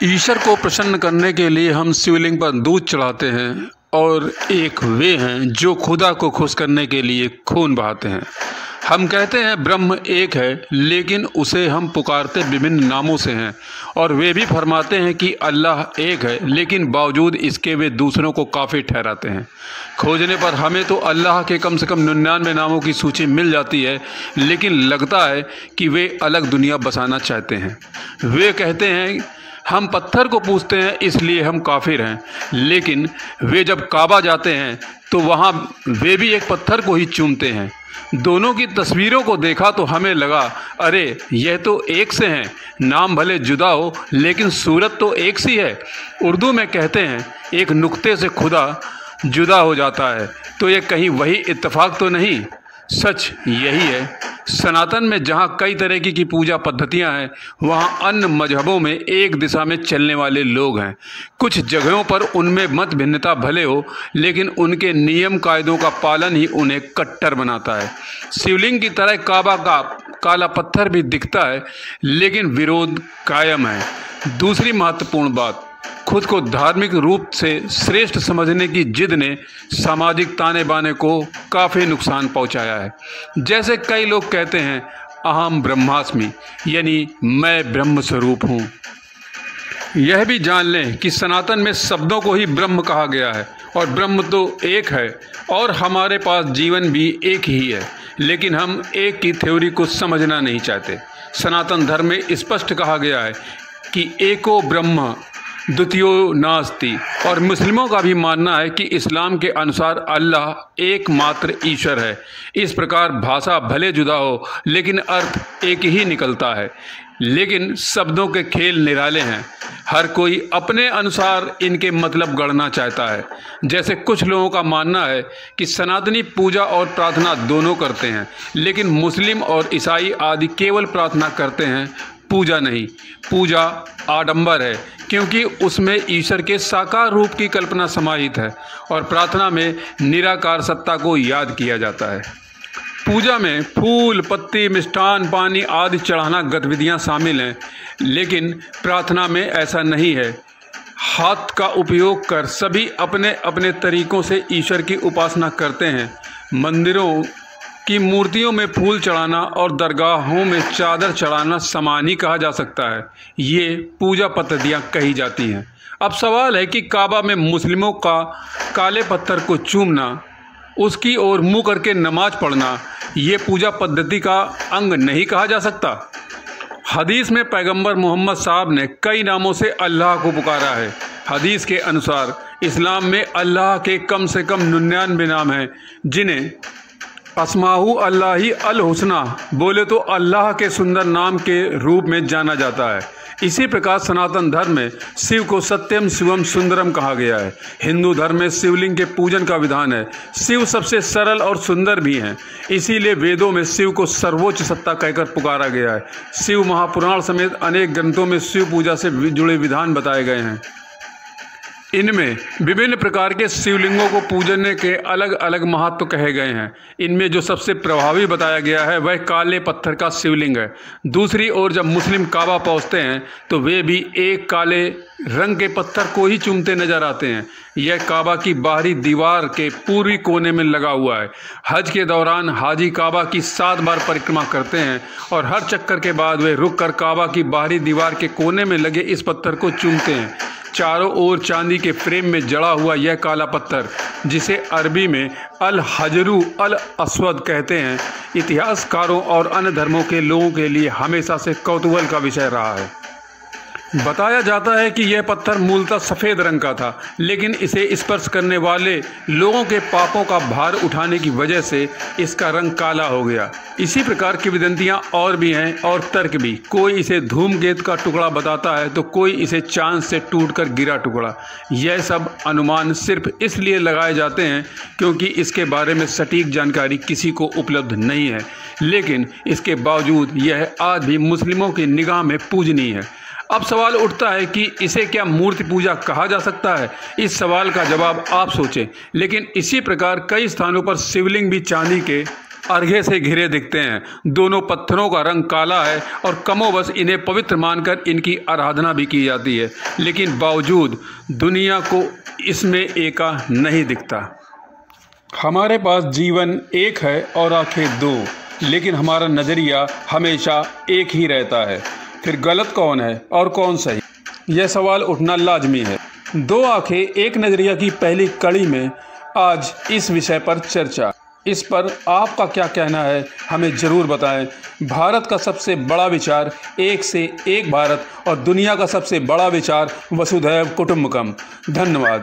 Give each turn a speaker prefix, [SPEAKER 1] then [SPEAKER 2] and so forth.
[SPEAKER 1] ईश्वर को प्रसन्न करने के लिए हम शिवलिंग पर दूध चढ़ाते हैं और एक वे हैं जो खुदा को खुश करने के लिए खून बहाते हैं। हम कहते हैं ब्रह्म एक है, लेकिन उसे हम पुकारते विभिन्न नामों से हैं। और वे भी फरमाते हैं कि अल्लाह एक है, लेकिन बावजूद इसके वे दूसरों को काफ़ी ठहराते हैं। खोजने पर हमें तो अल्लाह के कम से कम 99 नामों की सूची मिल जाती है, लेकिन लगता है कि वे अलग दुनिया बसाना चाहते हैं। वे कहते हैं हम पत्थर को पूजते हैं इसलिए हम काफिर हैं, लेकिन वे जब काबा जाते हैं तो वहाँ वे भी एक पत्थर को ही चूमते हैं। दोनों की तस्वीरों को देखा तो हमें लगा अरे यह तो एक से हैं, नाम भले जुदा हो लेकिन सूरत तो एक सी है। उर्दू में कहते हैं एक नुक्ते से खुदा जुदा हो जाता है, तो ये कहीं वही इत्तेफाक तो नहीं। सच यही है, सनातन में जहाँ कई तरह की पूजा पद्धतियाँ हैं, वहाँ अन्य मजहबों में एक दिशा में चलने वाले लोग हैं। कुछ जगहों पर उनमें मत भिन्नता भले हो, लेकिन उनके नियम कायदों का पालन ही उन्हें कट्टर बनाता है। शिवलिंग की तरह काबा का काला पत्थर भी दिखता है, लेकिन विरोध कायम है। दूसरी महत्वपूर्ण बात, खुद को धार्मिक रूप से श्रेष्ठ समझने की जिद ने सामाजिक ताने बाने को काफ़ी नुकसान पहुंचाया है। जैसे कई लोग कहते हैं अहम ब्रह्मास्मि, यानी मैं ब्रह्म स्वरूप हूँ। यह भी जान लें कि सनातन में शब्दों को ही ब्रह्म कहा गया है और ब्रह्म तो एक है और हमारे पास जीवन भी एक ही है, लेकिन हम एक की थ्योरी को समझना नहीं चाहते। सनातन धर्म में स्पष्ट कहा गया है कि एको ब्रह्म द्वितीयो नास्ति, और मुस्लिमों का भी मानना है कि इस्लाम के अनुसार अल्लाह एकमात्र ईश्वर है। इस प्रकार भाषा भले जुदा हो, लेकिन अर्थ एक ही निकलता है। लेकिन शब्दों के खेल निराले हैं, हर कोई अपने अनुसार इनके मतलब गढ़ना चाहता है। जैसे कुछ लोगों का मानना है कि सनातनी पूजा और प्रार्थना दोनों करते हैं, लेकिन मुस्लिम और ईसाई आदि केवल प्रार्थना करते हैं, पूजा नहीं। पूजा आडंबर है क्योंकि उसमें ईश्वर के साकार रूप की कल्पना समाहित है, और प्रार्थना में निराकार सत्ता को याद किया जाता है। पूजा में फूल पत्ती मिष्ठान पानी आदि चढ़ाना गतिविधियां शामिल हैं, लेकिन प्रार्थना में ऐसा नहीं है। हाथ का उपयोग कर सभी अपने अपने तरीकों से ईश्वर की उपासना करते हैं। मंदिरों की मूर्तियों में फूल चढ़ाना और दरगाहों में चादर चढ़ाना समान ही कहा जा सकता है। ये पूजा पद्धतियाँ कही जाती हैं। अब सवाल है कि काबा में मुस्लिमों का काले पत्थर को चूमना, उसकी ओर मुँह करके नमाज पढ़ना, ये पूजा पद्धति का अंग नहीं कहा जा सकता। हदीस में पैगंबर मोहम्मद साहब ने कई नामों से अल्लाह को पुकारा है। हदीस के अनुसार इस्लाम में अल्लाह के कम से कम 99 नाम हैं, जिन्हें अस्माहु अल्लाही अल हुस्ना बोले तो अल्लाह के सुंदर नाम के रूप में जाना जाता है। इसी प्रकार सनातन धर्म में शिव को सत्यम शिवम सुंदरम कहा गया है। हिंदू धर्म में शिवलिंग के पूजन का विधान है। शिव सबसे सरल और सुंदर भी हैं, इसीलिए वेदों में शिव को सर्वोच्च सत्ता कहकर पुकारा गया है। शिव महापुराण समेत अनेक ग्रंथों में शिव पूजा से जुड़े विधान बताए गए हैं। इनमें विभिन्न प्रकार के शिवलिंगों को पूजने के अलग अलग महत्व कहे गए हैं। इनमें जो सबसे प्रभावी बताया गया है वह काले पत्थर का शिवलिंग है। दूसरी ओर जब मुस्लिम काबा पहुंचते हैं तो वे भी एक काले रंग के पत्थर को ही चूमते नजर आते हैं। यह काबा की बाहरी दीवार के पूर्वी कोने में लगा हुआ है। हज के दौरान हाजी काबा की 7 बार परिक्रमा करते हैं और हर चक्कर के बाद वे रुक कर काबा की बाहरी दीवार के कोने में लगे इस पत्थर को चूमते हैं। चारों ओर चांदी के फ्रेम में जड़ा हुआ यह काला पत्थर, जिसे अरबी में अल हजरू अल अस्वद कहते हैं, इतिहासकारों और अन्य धर्मों के लोगों के लिए हमेशा से कौतूहल का विषय रहा है। बताया जाता है कि यह पत्थर मूलतः सफ़ेद रंग का था, लेकिन इसे स्पर्श करने वाले लोगों के पापों का भार उठाने की वजह से इसका रंग काला हो गया। इसी प्रकार की विदंतियाँ और भी हैं और तर्क भी। कोई इसे धूमकेतु का टुकड़ा बताता है तो कोई इसे चांद से टूटकर गिरा टुकड़ा। यह सब अनुमान सिर्फ इसलिए लगाए जाते हैं क्योंकि इसके बारे में सटीक जानकारी किसी को उपलब्ध नहीं है, लेकिन इसके बावजूद यह आज भी मुस्लिमों की निगाह में पूजनीय है। अब सवाल उठता है कि इसे क्या मूर्ति पूजा कहा जा सकता है? इस सवाल का जवाब आप सोचें। लेकिन इसी प्रकार कई स्थानों पर शिवलिंग भी चांदी के अर्घ्य से घिरे दिखते हैं। दोनों पत्थरों का रंग काला है और कमोबश इन्हें पवित्र मानकर इनकी आराधना भी की जाती है, लेकिन बावजूद दुनिया को इसमें एका नहीं दिखता। हमारे पास जीवन एक है और आंखें दो, लेकिन हमारा नज़रिया हमेशा एक ही रहता है। फिर गलत कौन है और कौन सही, यह सवाल उठना लाजमी है। दो आंखें एक नज़रिया की पहली कड़ी में आज इस विषय पर चर्चा। इस पर आपका क्या कहना है, हमें ज़रूर बताएं। भारत का सबसे बड़ा विचार एक से एक भारत और दुनिया का सबसे बड़ा विचार वसुधैव कुटुंबकम। धन्यवाद।